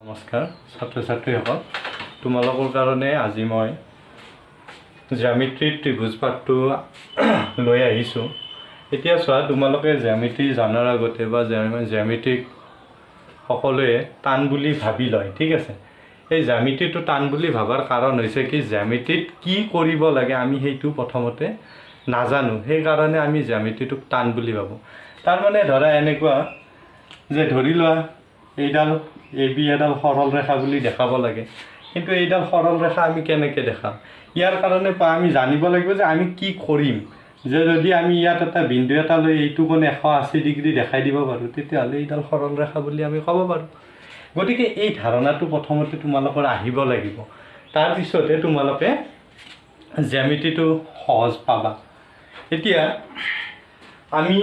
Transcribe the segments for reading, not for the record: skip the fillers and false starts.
নমস্কাৰ ছাত্ৰ ছাত্ৰীসকল, তোমালোকৰ কাৰণে আজি মই জ্যামিতিৰ ত্ৰিভুজ পাঠটো লৈ আহিছোঁ। এতিয়া চোৱা, তোমালোকে জ্যামিতি জানাৰ আগতে বা জ্যামিতিক সকলোৱে টান বুলি ভাবি লয়, ঠিক আছে। এই জ্যামিতিটো টান বুলি ভাবাৰ কাৰণ হৈছে কি, জ্যামিতিত কি কৰিব লাগে আমি সেইটো প্ৰথমতে নাজানো, সেইকাৰণে আমি জ্যামিতিটোক টান বুলি ভাবোঁ। তাৰমানে ধৰা এনেকুৱা যে, ধৰি লোৱা এইডাল AB এডাল সৰল ৰেখা বুলি দেখাব লাগে, কিন্তু এইডাল সৰল ৰেখা আমি কেনেকৈ দেখাম? ইয়াৰ কাৰণে আমি জানিব লাগিব যে আমি কি কৰিম। যে যদি আমি ইয়াত এটা বিন্দু এটা লৈ এইটো কোণ 180 ডিগ্ৰী দেখাই দিব পাৰোঁ, তেতিয়াহ'লে এইডাল সৰল ৰেখা বুলি আমি ক'ব পাৰোঁ। গতিকে এই ধাৰণাটো প্ৰথমতে তোমালোকৰ আহিব লাগিব, তাৰপিছতহে তোমালোকে জ্যামিতিটো সহজ পাবা। এতিয়া আমি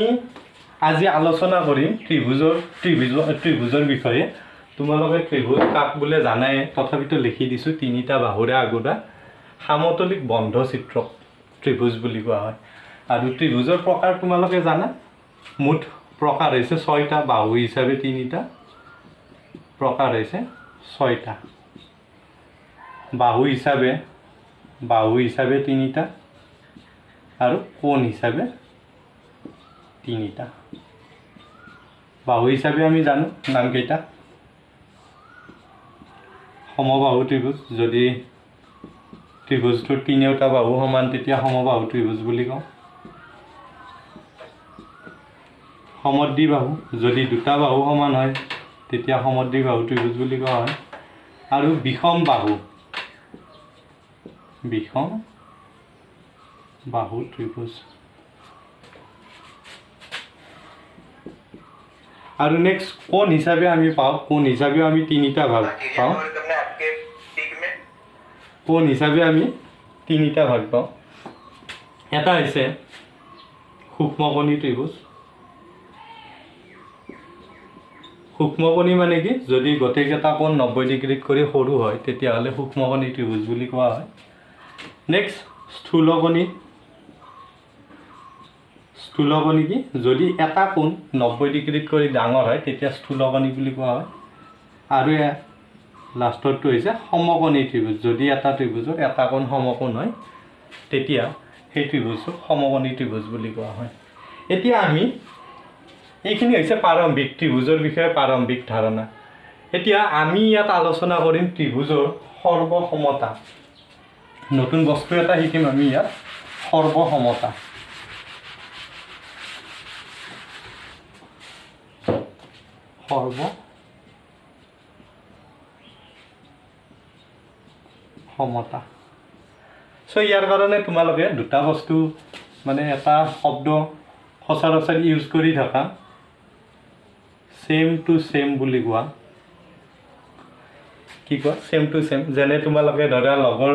আজি আলোচনা কৰিম ত্ৰিভুজৰ বিষয়ে। তোমালোকে ত্ৰিভুজ কাক বোলে জানাই, তথাপিতো লিখি দিছোঁ, তিনিটা বাহুৰে আগুৰা সমতলিক বন্ধ চিত্ৰক ত্ৰিভুজ বুলি কোৱা হয়। আৰু ত্ৰিভুজৰ প্ৰকাৰ তোমালোকে জানা, মুঠ প্ৰকাৰ হৈছে 6টা, বাহু হিচাপে 3টা, প্ৰকাৰ হৈছে 6টা। বাহু হিচাপে 3টা আৰু কোণ হিচাপে 3টা। বাহু হিচাপে আমি জানো নামকেইটা: সমবাহু ত্ৰিভুজ। যদি ত্ৰিভুজটোৰ তিনিওটা বাহু সমান, তেতিয়া সমবাহু ত্ৰিভুজ বুলি কওঁ। সমদ্বিবাহু, যদি দুটা বাহু সমান হয় তেতিয়া সমদ্বিবাহু ত্ৰিভুজ বুলি কোৱা হয়। আৰু বিষম বাহু ত্ৰিভুজ। আৰু নেক্সট কোণ হিচাপে আমি পাওঁ, কোণ হিচাপেও আমি 3টা ভাগ পাওঁ। কোণ হিচাপে আমি 3টা ভাগ পাওঁ। এটা হৈছে সূক্ষ্মকোণী ত্ৰিভুজ। সূক্ষ্মকোণী মানে কি, যদি গোটেইকেইটা কোণ 90 ডিগ্ৰীত কৰি সৰু হয়, তেতিয়াহ'লে সূক্ষ্মকোণী ত্ৰিভুজ বুলি কোৱা হয়। নেক্সট স্থূলকোণী কি, যদি এটা কোণ 90 ডিগ্ৰীত কৰি ডাঙৰ হয়, তেতিয়া স্থূলকোণী বুলি কোৱা হয়। আৰু লাষ্টৰটো হৈছে সমকোণী ত্ৰিভুজ। যদি এটা ত্ৰিভুজৰ এটা কোণ সমকোণ হয়, তেতিয়া সেই ত্ৰিভুজটোক সমকোণী ত্ৰিভুজ বুলি কোৱা হয়। এতিয়া এইখিনি হৈছে প্ৰাৰম্ভিক ত্ৰিভুজৰ বিষয়ে প্ৰাৰম্ভিক ধাৰণা। এতিয়া আমি ইয়াত আলোচনা কৰিম ত্ৰিভুজৰ সৰ্বসমতা। নতুন বস্তু এটা শিকিম আমি ইয়াত, সৰ্বসমতা। ইয়াৰ কাৰণে তোমালোকে দুটা বস্তু, মানে এটা শব্দ সচৰাচৰ ইউজ কৰি থকা, ছেম টু ছেম বুলি কোৱা। কি কোৱা? Same to same. যেনে তোমালোকে ধৰা লগৰ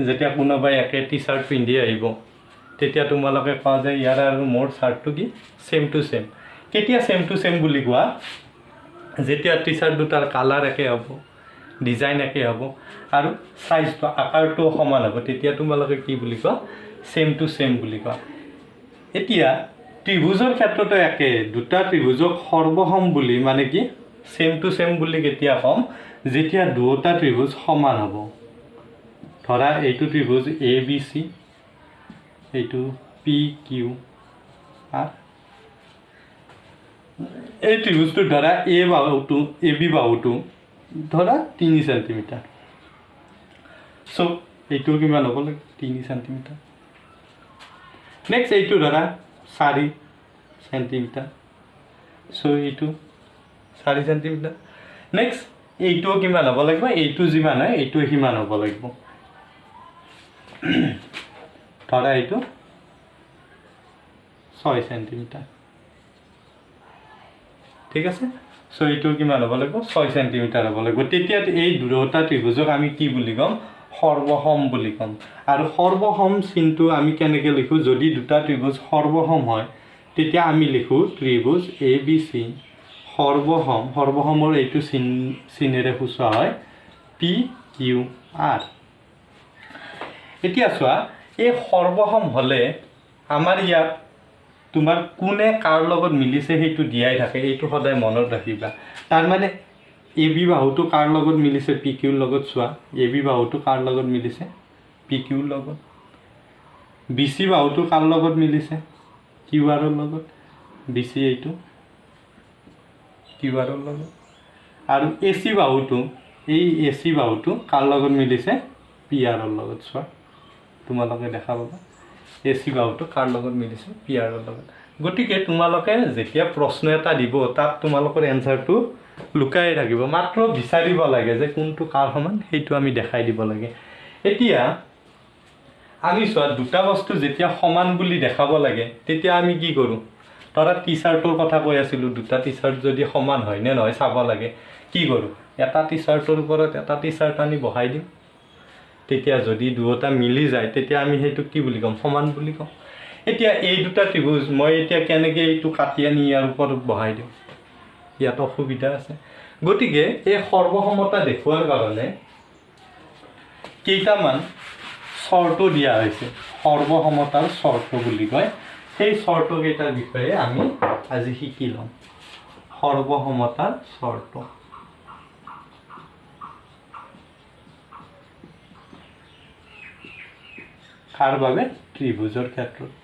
যেতিয়া কোনোবাই একে টি চাৰ্ট পিন্ধি আহিব, তেতিয়া তোমালোকে কোৱা যে ইয়াৰ আৰু মোৰ চাৰ্টটো কি ছেম টু ছেম। কেতিয়া ছেম টু ছেম বুলি কোৱা? যেতিয়া টি চাৰ্ট দুটাৰ কালাৰ একে হ'ব, ডিজাইন একে হ'ব আৰু চাইজটো আকাৰটো সমান হ'ব, তেতিয়া তোমালোকে কি বুলি কোৱা? ছেম টু ছেম বুলি কোৱা। এতিয়া ত্ৰিভুজৰ ক্ষেত্ৰতো একে, দুটা ত্ৰিভুজক সৰ্বসম বুলি, মানে কি ছেম টু ছেম বুলি কেতিয়া ক'ম? যেতিয়া দুটা ত্ৰিভুজ সমান হ'ব। ধৰা এইটো ত্ৰিভুজ ABC, এইটো PQR। এই ত্ৰিভুজটো ধৰা AB বাহুটো ধৰা 3 চেণ্টিমিটাৰ। চ' এইটো কিমান হ'ব লাগে? 3 চেণ্টিমিটাৰ। নেক্সট এইটো ধৰা 4 চেণ্টিমিটাৰ। চ' এইটো 4 চেণ্টিমিটাৰ। নেক্সট এইটোও কিমান হ'ব লাগিব? এইটো যিমান হয় এইটো সিমান হ'ব লাগিব। ধৰা এইটো 6 চেণ্টিমিটাৰ। ঠিক আছে? চ' এইটো কিমান হ'ব লাগিব? 6 চেণ্টিমিটাৰ হ'ব লাগিব। তেতিয়া এই দুটা ত্ৰিভুজক আমি কি বুলি ক'ম? সৰ্বসম বুলি ক'ম। আৰু সৰ্বসম চিনটো আমি কেনেকৈ লিখোঁ? যদি দুটা ত্ৰিভুজ সৰ্বসম হয়, তেতিয়া আমি লিখোঁ ত্ৰিভুজ ABC সৰ্বসম। সৰ্বসমৰ এইটো চিনেৰে সূচোৱা হয় PQR। এতিয়া চোৱা, এই সৰ্বসম হ'লে আমাৰ ইয়াত তোমাৰ কোনে কাৰ লগত মিলিছে সেইটো দিয়াই থাকে, এইটো সদায় মনত ৰাখিবা। তাৰমানে এ বি বাহুটো কাৰ লগত মিলিছে পি কিউৰ লগত চোৱা এ বি বাহুটো কাৰ লগত মিলিছে পি কিউৰ লগত বি চি বাহুটো কাৰ লগত মিলিছে কিউ আৰৰ লগত বি চি এইটো কিউ আৰৰ লগত আৰু এ চি বাহুটো এই এ চি বাহুটো কাৰ লগত মিলিছে পি আৰৰ লগত চোৱা তোমালোকে দেখা পাবা এ চি বাহুটো কাৰ লগত মিলিছে পি আৰৰ লগত গতিকে তোমালোকে যেতিয়া প্ৰশ্ন এটা দিব তাত তোমালোকৰ এনসাৰটো লুকাই থাকিব মাত্ৰ বিচাৰিব লাগে যে কোনটো কাৰ সমান সেইটো আমি দেখাই দিব লাগে এতিয়া আমি চোৱা দুটা বস্তু যেতিয়া সমান বুলি দেখাব লাগে তেতিয়া আমি কি কৰোঁ ধৰা টি চাৰ্টৰ কথা কৈ আছিলোঁ দুটা টি চাৰ্ট যদি সমান হয় নে নহয় চাব লাগে কি কৰোঁ এটা টি চাৰ্টৰ ওপৰত এটা টি চাৰ্ট আনি বহাই দিম তেতিয়া যদি দুটা মিলি যায় তেতিয়া আমি সেইটো কি বুলি ক'ম সমান বুলি ক'ম এতিয়া এই দুটা ত্ৰিভুজ মই এতিয়া কেনেকৈ এইটো কাটি আনি ইয়াৰ ওপৰত বহাই দিওঁ ইয়াত অসুবিধা আছে গতিকে এই সৰ্বসমতা দেখুৱাৰ কাৰণে কেইটামান চৰ্ত দিয়া হৈছে সৰ্বসমতাৰ চৰ্ত বুলি কয় সেই চৰ্তকেইটাৰ বিষয়ে আমি আজি শিকি ল'ম সৰ্বসমতাৰ চৰ্ত কাৰ বাবে ত্ৰিভুজৰ ক্ষেত্ৰত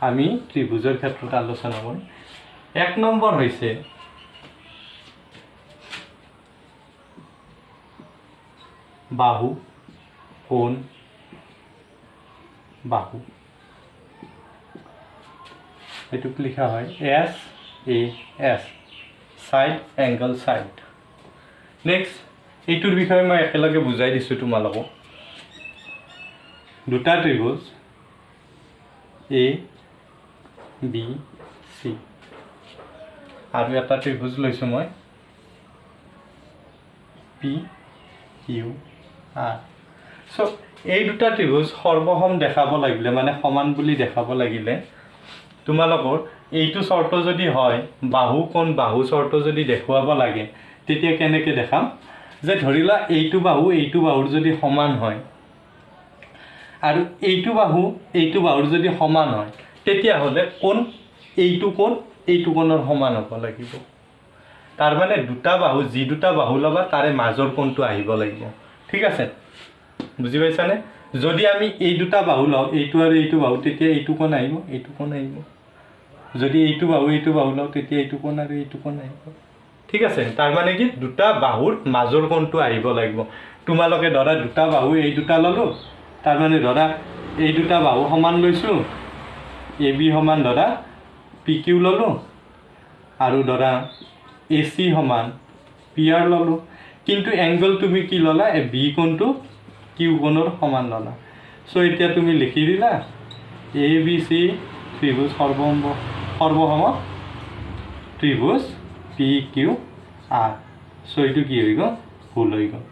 আমি ত্ৰিভুজৰ ক্ষেত্ৰত আলোচনা কৰিম এক নম্বৰ হৈছে বাহু কোণ বাহু এটুক লিখা হয় S A S side angle side next এইটোৰ বিষয়ে মই একেলগে বুজাই দিছোঁ তোমালোকক দুটা ত্ৰিভুজ এ বি চি আৰু এটা ত্ৰিভুজ লৈছোঁ মই পি কিউ আৰ চ' এই দুটা ত্ৰিভুজ সৰ্বসম দেখাব লাগিলে মানে সমান বুলি দেখাব লাগিলে তোমালোকৰ এইটো চৰ্ত যদি হয় বাহু কোণ বাহু চৰ্ত যদি দেখুৱাব লাগে তেতিয়া কেনেকৈ দেখাম যে ধৰি লোৱা এইটো বাহুৰ যদি সমান হয় আৰু এইটো বাহুৰ যদি সমান হয় তেতিয়াহ'লে কোণ এইটো কোণৰ সমান হ'ব লাগিব তাৰ মানে দুটা বাহু যি দুটা বাহু ল'বা তাৰে মাজৰ কোণটো আহিব লাগিব ঠিক আছে বুজি পাইছানে যদি আমি এই দুটা বাহু লওঁ এইটো আৰু এইটো বাহু তেতিয়া এইটো কোণ আহিব যদি এইটো বাহু লওঁ তেতিয়া এইটো কোণ আৰু এইটো কোণ আহিব ঠিক আছে তাৰ মানে কি দুটা বাহুৰ মাজৰ কোণটো আহিব লাগিব তোমালোকে ধৰা দুটা বাহু এই দুটা ল'লোঁ তাৰ মানে ধৰা এই দুটা বাহু সমান লৈছোঁ এ বি সমান ধৰা পি কিউ ল'লোঁ আৰু ধৰা এ চি সমান পি আৰ ল'লোঁ কিন্তু এংগল তুমি কি ল'লা বি কোণটো কিউ কোণৰ সমান ল'লা চ' এতিয়া তুমি লিখি দিলা এ বি চি ত্ৰিভুজ সৰ্বসম ত্ৰিভুজ পি কিউ আৰ চ' এইটো কি হৈ গ'ল ভুল হৈ গ'ল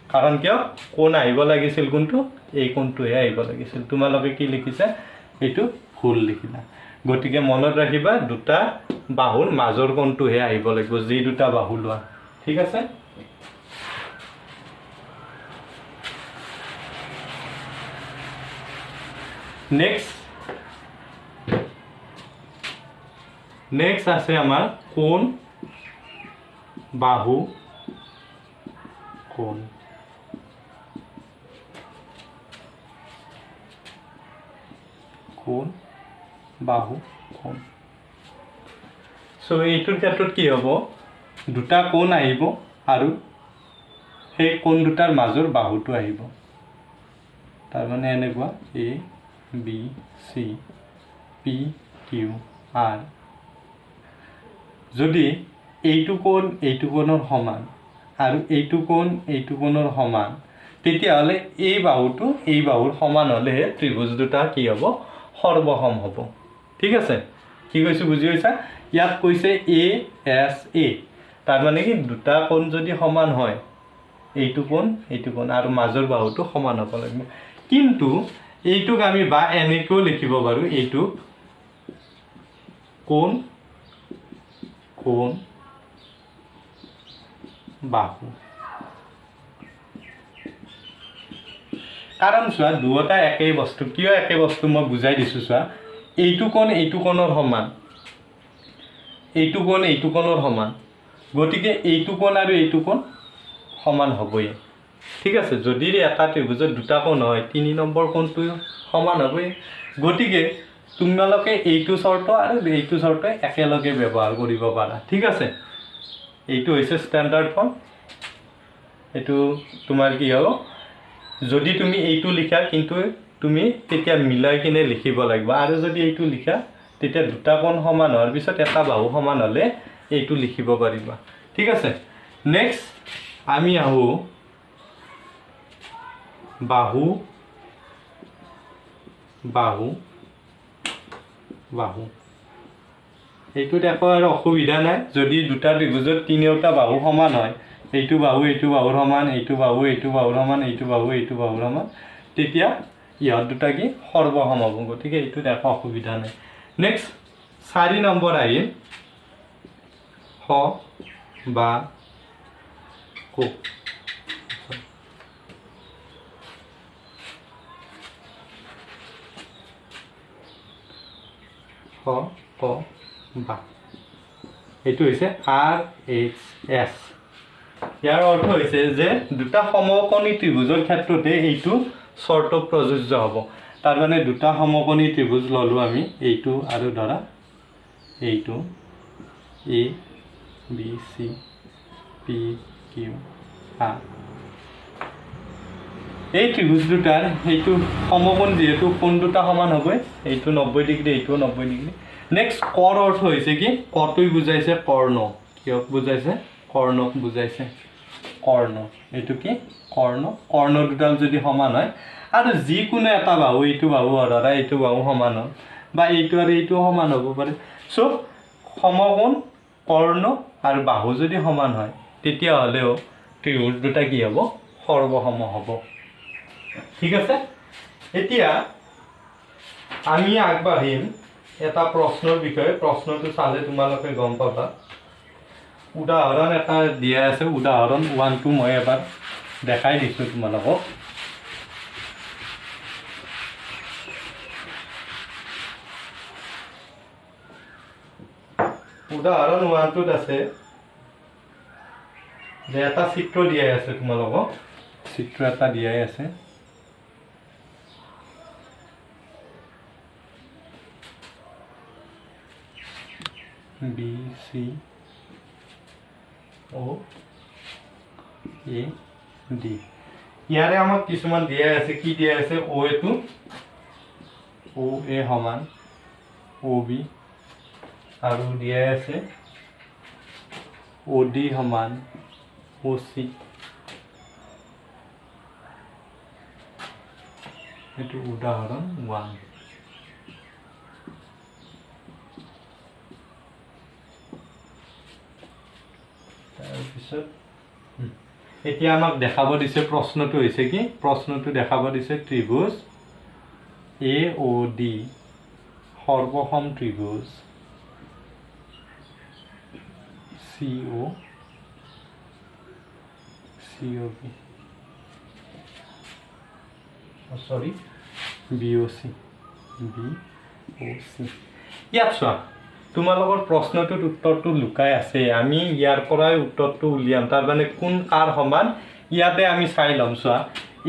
কাৰণ কিয় কোণ আহিব লাগিছিল কোনটো এই কোণটোহে আহিব লাগিছিল তোমালোকে কি লিখিছা এইটো ভুল লিখিলা গতিকে মনত ৰাখিবা দুটা বাহুৰ মাজৰ কোণটোহে আহিব লাগিব যি দুটা বাহু লোৱা ঠিক আছে নেক্সট আছে আমাৰ কোণ বাহু কোণ বাহু কোণ চ' এইটোৰ ক্ষেত্ৰত কি হ'ব দুটা কোণ আহিব আৰু সেই কোণ দুটাৰ মাজৰ বাহুটো আহিব তাৰমানে এনেকুৱা A B C P Q R যদি এইটো কোণ এইটো কোণৰ সমান আৰু এইটো কোণৰ সমান তেতিয়াহ'লে এই বাহুৰ সমান হ'লেহে ত্ৰিভুজ দুটা কি হ'ব সৰ্বসম হ'ব ঠিক আছে কি কৈছোঁ বুজি পাইছা ইয়াত কৈছে এ এছ এ তাৰমানে কি দুটা কোণ যদি সমান হয় এইটো কোণ আৰু মাজৰ বাহুটো সমান হ'ব লাগিব কিন্তু এইটোক আমি বা এনেকৈও লিখিব পাৰোঁ এইটোক কোণ বাহু কাৰণ চোৱা দুয়োটা একেই বস্তু কিয় একে বস্তু মই বুজাই দিছোঁ চোৱা এইটো কোণৰ সমান, এইটো কোণৰ সমান, গতিকে এইটো কোণ আৰু এইটো কোণ সমান হ'বই। ঠিক আছে, যদি এটা ত্ৰিভুজত দুটা কোণ হয় 3 নম্বৰ কোণটো সমান হ'বই। গতিকে তোমালোকে এইটো চৰ্ত আৰু এইটো চৰ্ত একেলগে ব্যৱহাৰ কৰিব পাৰা। ঠিক আছে, এইটো হৈছে ষ্টেণ্ডাৰ্ড ফৰ্ম। এইটো তোমাৰ কি হ'ব, যদি তুমি এইটো লিখা কিন্তু তুমি তেতিয়া মিলাই কিনে লিখিব লাগিব, আৰু যদি এইটো লিখা তেতিয়া দুটা কোণ সমান হোৱাৰ পিছত এটা বাহু সমান হ'লে এইটো লিখিব পাৰিবা। ঠিক আছে, নেক্সট আমি আহোঁ বাহু বাহু বাহু এইটোত একো আৰু অসুবিধা নাই। যদি দুটা ত্ৰিভুজত তিনিওটা বাহু সমান হয়, এইটো বাহু এইটো বাহুৰ সমান, এইটো বাহু এইটো বাহুৰ সমান, এইটো বাহু এইটো বাহুৰ সমান, তেতিয়া ইহঁত দুটা কি সৰ্বসম হ'ব। গতিকে এইটোত একো অসুবিধা নাই। নেক্সট 4 নম্বৰ আহিল স বা কো। স ক বা এইটো হৈছে RHS। ইয়াৰ অৰ্থ হৈছে যে দুটা সমকোণী ত্ৰিভুজৰ ক্ষেত্ৰতে এইটো চৰ্ত প্ৰযোজ্য হ'ব। তাৰ মানে দুটা সমকোণী ত্ৰিভুজ ল'লোঁ আমি, এইটো আৰু ধৰা এইটো ABCPQR। এই ত্ৰিভুজ দুটাৰ সেইটো সমকোণ যিহেতু কোণ দুটা সমান হ'বই, এইটো 90 ডিগ্ৰী, এইটোও 90 ডিগ্ৰী। নেক্সট কৰ অৰ্থ হৈছে কি, কটোই বুজাইছে কৰ্ণ। কিয়ক বুজাইছে? কৰ্ণক বুজাইছে। কৰ্ণ, এইটো কি কৰ্ণ। কৰ্ণ দুডাল যদি সমান হয় আৰু যিকোনো এটা বাহু, এইটো বাহু ধৰা এইটো বাহু সমান হ'ল, বা এইটো আৰু এইটো সমান হ'ব পাৰে। চ' সমকোণ কৰ্ণ আৰু বাহু যদি সমান হয় তেতিয়াহ'লেও ত্ৰিভুজ দুটা কি হ'ব, সৰ্বসম হ'ব। ঠিক আছে, এতিয়া আমি আগবাঢ়িম এটা প্ৰশ্নৰ বিষয়ে। প্ৰশ্নটো চালে তোমালোকে গম পাবা। উদাহৰণ এটা দিয়া আছে, উদাহৰণ 1 2 মই এবাৰ দেখাই দিছোঁ তোমালোকক। উদাহৰণ 1 টোত আছে যে এটা চিত্ৰ দিয়াই আছে তোমালোকক, চিত্ৰ এটা দিয়াই আছে। BCOAD। ইয়াৰে আমাক কিছুমান দিয়াই আছে। কি দিয়া আছে? OA টো OA সমান OB, আৰু দিয়াই আছে OD সমান OC। এইটো উদাহৰণ 1। তাৰপিছত এতিয়া আমাক দেখাব দিছে, প্ৰশ্নটো হৈছে কি, প্ৰশ্নটো দেখাব দিছে ত্ৰিভুজ AOD সৰ্বসম ত্ৰিভুজ BOC। ইয়াত চোৱা, তোমালোকৰ প্ৰশ্নটোত উত্তৰটো লুকাই আছে। আমি ইয়াৰ পৰাই উত্তৰটো উলিয়াম। তাৰ মানে কোন কাৰ সমান ইয়াতে আমি চাই ল'ম। চোৱা,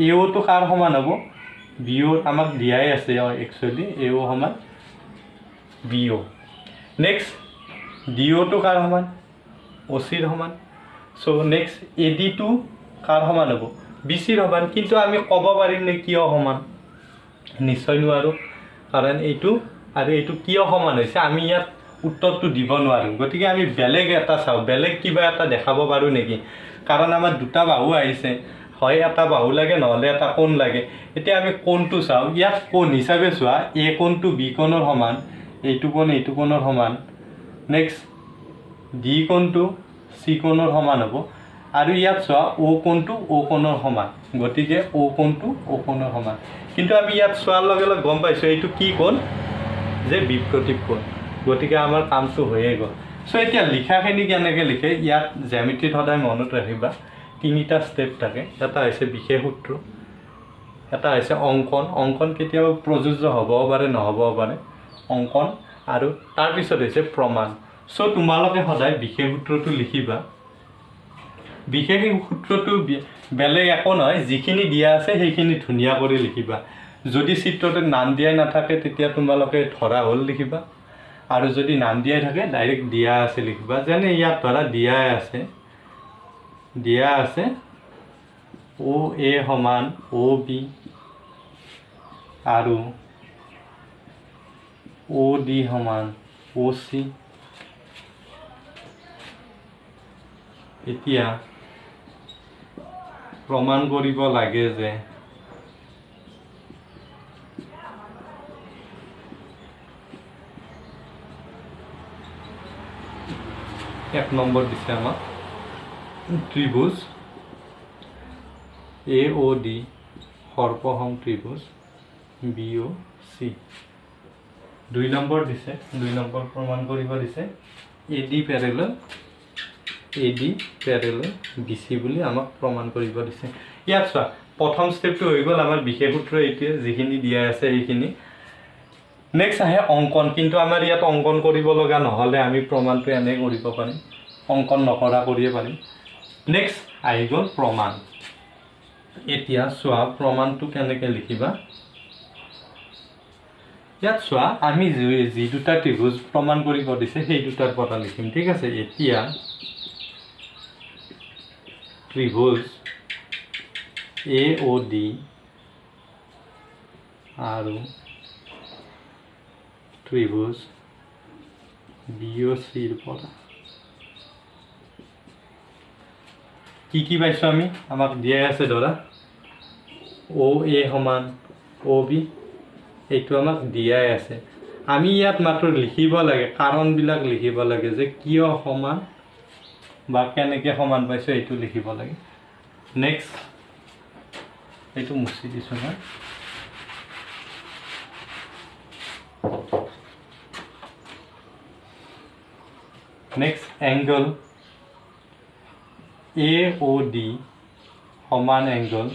AOটো কাৰ সমান হ'ব? BO আমাক দিয়াই আছে একচুৱেলি, AO সমান BO। নেক্সট DOটো কাৰ সমান? OCৰ সমান। চ' নেক্সট ADটো কাৰ সমান হ'ব? BCৰ সমান। কিন্তু আমি ক'ব পাৰিম নে কিয় সমান? নিশ্চয় নোৱাৰোঁ, কাৰণ এইটো আৰু এইটো কিয় সমান হৈছে আমি ইয়াত উত্তৰটো দিব নোৱাৰোঁ। গতিকে আমি বেলেগ এটা চাওঁ, বেলেগ কিবা এটা দেখাব পাৰোঁ নেকি? কাৰণ আমাৰ দুটা বাহু আহিছে, হয় এটা বাহু লাগে নহ'লে এটা কোণ লাগে। এতিয়া আমি কোণটো চাওঁ। ইয়াত কোণ হিচাপে চোৱা, A কোণটো B কোণৰ সমান, এইটো কোণ এইটো কোণৰ সমান। নেক্সট D কোণটো C কোণৰ সমান হ'ব, আৰু ইয়াত চোৱা O কোণটো O কোণৰ সমান। গতিকে O কোণটো O কোণৰ সমান। কিন্তু আমি ইয়াত চোৱাৰ লগে লগে গম পাইছোঁ এইটো কি কোণ, যে বিপ্ৰতীপ কোণ। গতিকে আমাৰ কামটো হৈয়ে গ'ল। চ' এতিয়া লিখাখিনি কেনেকৈ লিখে, ইয়াত জ্যামিতিত সদায় মনত ৰাখিবা 3টা ষ্টেপ থাকে। এটা হৈছে বিশেষ সূত্ৰ, এটা হৈছে অংকন। অংকন কেতিয়াবা প্ৰযোজ্য হ'বও পাৰে নহ'বও পাৰে। অঙ্কন আৰু তাৰ পিছত হৈছে প্ৰমাণ সো তোমালোকে সদায় বিশেষ সূত্ৰটো লিখিবা বিশেষ সূত্ৰটো বেলেগ একো নহয় যিখিনি দিয়া আছে সেইখিনি ধুনিয়া কৰি লিখিবা যদি চিত্ৰতে নাম দিয়াই নাথাকে তেতিয়া তোমালোকে ধৰা হল লিখিবা আৰু যদি নাম দিয়াই থাকে ডাইৰেক্ট দিয়া আছে লিখিবা যেনে ইয়াত ধৰা দিয়া আছে OA সমান OB আৰু OD সমান OC এতিয়া প্ৰমাণ কৰিব লাগে যে এক নম্বৰ দিছে আমাক ত্ৰিভুজ AOD সৰ্বসম ত্ৰিভুজ BOC 2 নম্বৰ দিছে 2 নম্বৰ প্ৰমাণ কৰিব দিছে AD প্যাৰেলাল BC বুলি আমাক প্ৰমাণ কৰিব দিছে ইয়াত চোৱা প্ৰথম ষ্টেপটো হৈ গ'ল আমাৰ বিশেষ সূত্ৰ এতিয়া যিখিনি দিয়া আছে এইখিনি নেক্সট আহে অঙ্কন কিন্তু আমাৰ ইয়াত অঙ্কন কৰিব লগা নহলে আমি প্ৰমাণটো এনে কৰিব পাৰিম অঙ্কন নকৰা কৰিয়ে পাৰিম নেক্সট আহি গ'ল প্ৰমাণ এতিয়া চোৱা প্ৰমাণটো কেনেকৈ লিখিবা ইয়াত চোৱা আমি যি দুটা ত্ৰিভুজ প্ৰমাণ কৰিব দিছে সেই দুটাৰ পৰা লিখিম ঠিক আছে এতিয়া ত্ৰিভুজ AOD আৰু ত্ৰিভুজ BOC ৰ পৰা কি পাইছো আমি আমাক দিয়া আছে ধৰা OA সমান OB এইটো আমাক দিয়াই আছে আমি ইয়াত মাত্ৰ লিখিব লাগে কাৰণবিলাক লিখিব লাগে যে কিয় সমান বা কেনেকৈ সমান পাইছো এইটো লিখিব লাগে নেক্সট এইটো মুছি দিছো না নেক্সট এংগল AOD সমান এংগল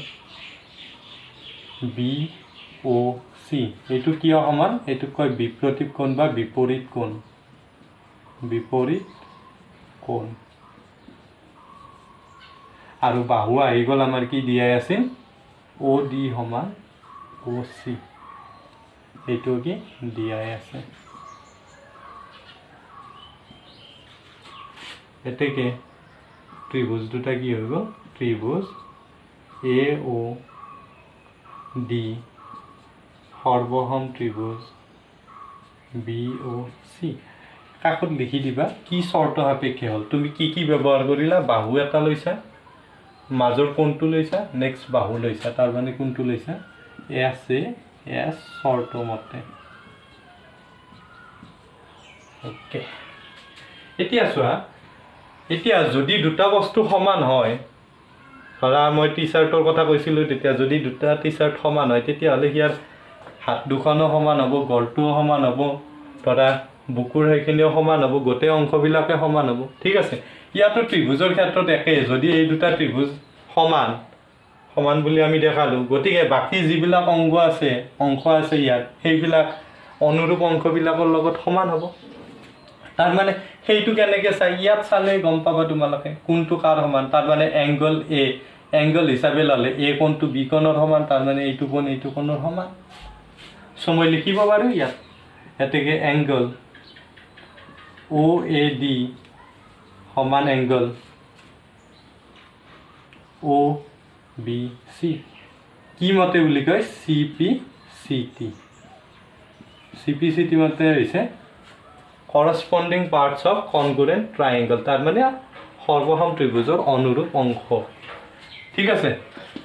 BOC এইটো কিয় সমান এইটো কয় বিপৰীত কোণ বা বিপৰীত কোণ আৰু বাহু আহি গ'ল আমাৰ কি দিয়াই আছিল OD সমান OC এইটো কি দিয়াই আছে এতেকে ত্ৰিভুজ দুটা কি হৈ গ'ল ত্ৰিভুজ AOD সৰ্বসম ত্ৰিভুজ BOC কাকত লিখি দিবা কি শৰ্ত সাপেক্ষে হল তুমি কি ব্যৱহাৰ কৰিলা বাহু এটা লৈছা মাজৰ কোণটো লৈছা নেক্সট বাহু লৈছা তাৰ মানে কোণটো লৈছা S শৰ্ত মতে ওকে এতিয়া চোৱা এতিয়া যদি দুটা বস্তু সমান হয় ধৰা মই টি-শাৰ্টৰ কথা কৈছিলো তেতিয়া যদি দুটা টি-শাৰ্ট সমান হয় তেতিয়া হলে ইয়াৰ হাত দুখনো সমান হ'ব গলটোও সমান হ'ব ধৰা বুকুৰ সেইখিনিও সমান হ'ব গোটেই অংশবিলাকে সমান হ'ব ঠিক আছে ইয়াতো ত্ৰিভুজৰ ক্ষেত্ৰত একে যদি এই দুটা ত্ৰিভুজ সমান বুলি আমি দেখালো গতিকে বাকি যিবিলাক অংশ আছে ইয়াত সেইবিলাক অনুৰূপ অংশবিলাকৰ লগত সমান হ'ব তাৰ মানে সেইটো কেনেকৈ চাই ইয়াত চালে গম পাবা তোমালোকে কোনটো কাৰ সমান তাৰ মানে এংগল এংগল হিচাপে ললে A কোণটো B কোণৰ সমান তাৰ মানে এইটো কোণৰ সমান সো মই লিখিব পাৰো ইয়াত এতেকে এংগল OAD সমান এংগল OBC কি মতে বুলি কয় CPCT মতে হৈছে corresponding parts of congruent triangle তাৰ মানে সৰ্বসম ত্ৰিভুজৰ অনুৰূপ অংশ ঠিক আছে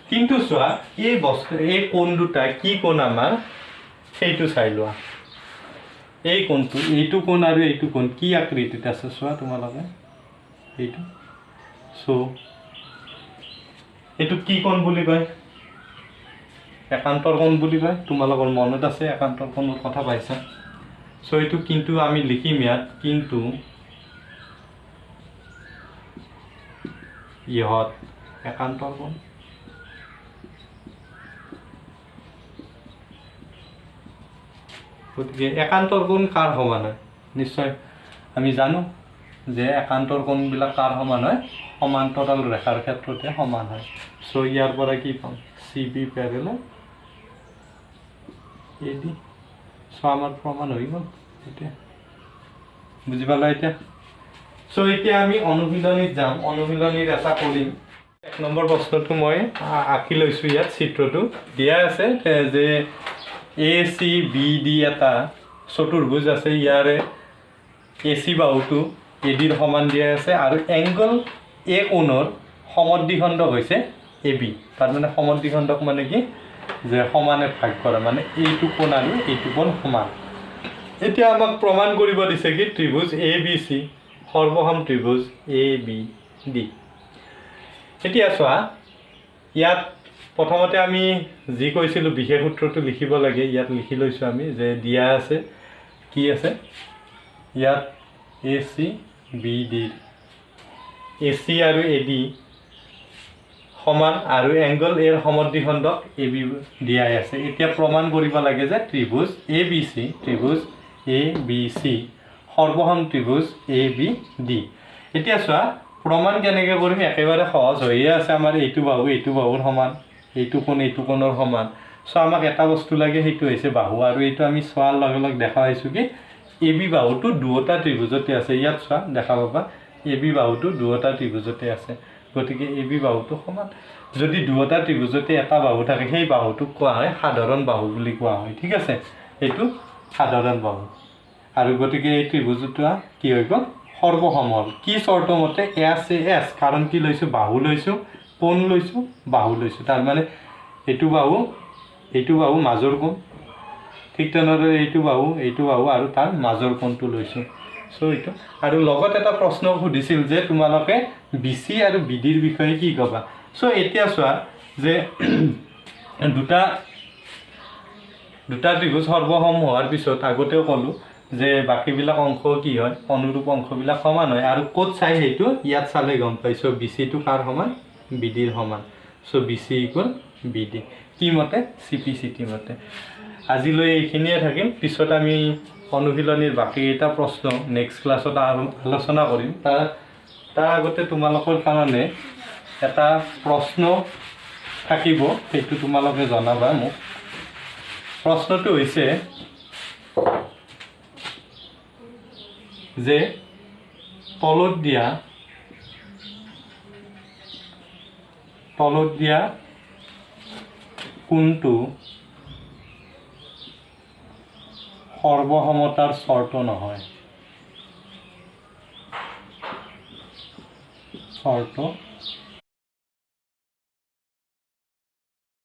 কিন্তু চোৱা এই কোণ দুটা কি কোণ আমাৰ সেইটো চাই লোৱা এই কোণটো এইটো কোণ আৰু এইটো কোণ কি আকৃতিত আছে চোৱা তোমালোকে এইটো সো এইটো কি কোণ বুলি কয় একান্তৰ কোণ বুলি কয় তোমালোকৰ মনত আছে একান্তৰ কোণৰ কথা পাইছা সো এইটো কিন্তু আমি লিখিম ইয়াত কিন্তু ইহত একান্তৰ কোণ গতিকে একান্তৰ কোণ কাৰ সমান হয় নিশ্চয় আমি জানো যে একান্তৰ কোণবিলাক কাৰ সমান হয় সমান্তৰাল ৰেখাৰ ক্ষেত্ৰতে সমান হয় সো ইয়াৰ পৰা কি পাম C B parallel A D so আমাৰ প্ৰমাণ হৈ গ'ল এতিয়া বুজি পালা এতিয়া সো এতিয়া আমি অনুশীলনীত যাম অনুশীলনীত এটা কৰিম 1 নম্বৰ প্ৰশ্নটো মই আঁকি লৈছোঁ ইয়াত চিত্ৰটো দিয়া আছে যে এ চি বি ডি এটা চতুৰ্ভুজ আছে ইয়াৰে এ চি বাহুটো এ ডিৰ সমান দিয়া আছে আৰু এংগল এ কোণৰ সমদ্বিখণ্ডক হৈছে এ বি তাৰমানে সমদ্বিখণ্ডক মানে কি যে সমানে ভাগ কৰা মানে এইটো কোণ আৰু এইটো কোণ সমান এতিয়া আমাক প্ৰমাণ কৰিব দিছে কি ত্ৰিভুজ এ B C সৰ্বসম ত্ৰিভুজ A B D এতিয়া চোৱা ইয়াত প্ৰথমতে আমি যি কৈছিলোঁ বিশেষ সূত্ৰটো লিখিব লাগে ইয়াত লিখি লৈছোঁ আমি যে দিয়া আছে কি আছে ইয়াত এ চি বি ডিৰ এ চি আৰু এ ডি সমান আৰু এংগল এৰ সমদ্বিখণ্ডক এ বি দিয়াই আছে এতিয়া প্ৰমাণ কৰিব লাগে যে ত্ৰিভুজ এ B C সৰ্বসম ত্ৰিভুজ A B D এতিয়া চোৱা প্ৰমাণ কেনেকৈ কৰিম একেবাৰে সহজ হৈয়ে আছে আমাৰ এইটো বাহুৰ সমান এইটো কোণৰ সমান সো আমাক এটা বস্তু লাগে সেইটো হৈছে বাহু আৰু এইটো আমি চোৱাৰ লগে লগে দেখা পাইছোঁ কি এ বি বাহুটো দুটা ত্ৰিভুজতে আছে ইয়াত চোৱা দেখা পাবা এ বি বাহুটো দুটা ত্ৰিভুজতে আছে গতিকে এ বি বাহুটো সমান যদি দুটা ত্ৰিভুজতে এটা বাহু থাকে সেই বাহুটোক কোৱা হয় সাধাৰণ বাহু বুলি কোৱা হয় ঠিক আছে এইটো সাধাৰণ বাহু আৰু গতিকে এই ত্ৰিভুজটো কি হৈ গ'ল সৰ্বসম হ'ল কি চৰ্ত মতে এছ এ এছ কাৰণ কি লৈছোঁ বাহু লৈছোঁ কোণ লৈছোঁ বাহু লৈছোঁ তাৰমানে এইটো বাহু মাজৰ কোণ ঠিক তেনেদৰে এইটো বাহু আৰু তাৰ মাজৰ কোণটো লৈছোঁ সো এইটো আৰু লগত এটা প্ৰশ্ন সুধিছিল যে তোমালোকে বি চি আৰু বি ডিৰ বিষয়ে কি ক'বা সো এতিয়া চোৱা যে দুটা ত্ৰিভুজ সৰ্বসম হোৱাৰ পিছত আগতেও ক'লোঁ যে বাকীবিলাক অংশ কি হয় অনুৰূপ অংশবিলাক সমান হয় আৰু ক'ত চাই সেইটো ইয়াত চালে গম পাইছোঁ বি চিটো কাৰ সমান বি ডিৰ সমান so B C equal B D কি মতে চি পি চি টি মতে আজিলৈ এইখিনিয়ে থাকিম পিছত আমি অনুশীলনীৰ বাকীকেইটা প্ৰশ্ন নেক্সট ক্লাছত আলোচনা কৰিম তাৰ আগতে তোমালোকৰ কাৰণে এটা প্ৰশ্ন থাকিব সেইটো তোমালোকে জনাবা মোক প্ৰশ্নটো হৈছে যে তলত দিয়া কোণটো সৰ্বসমতাৰ চৰ্ত নহয়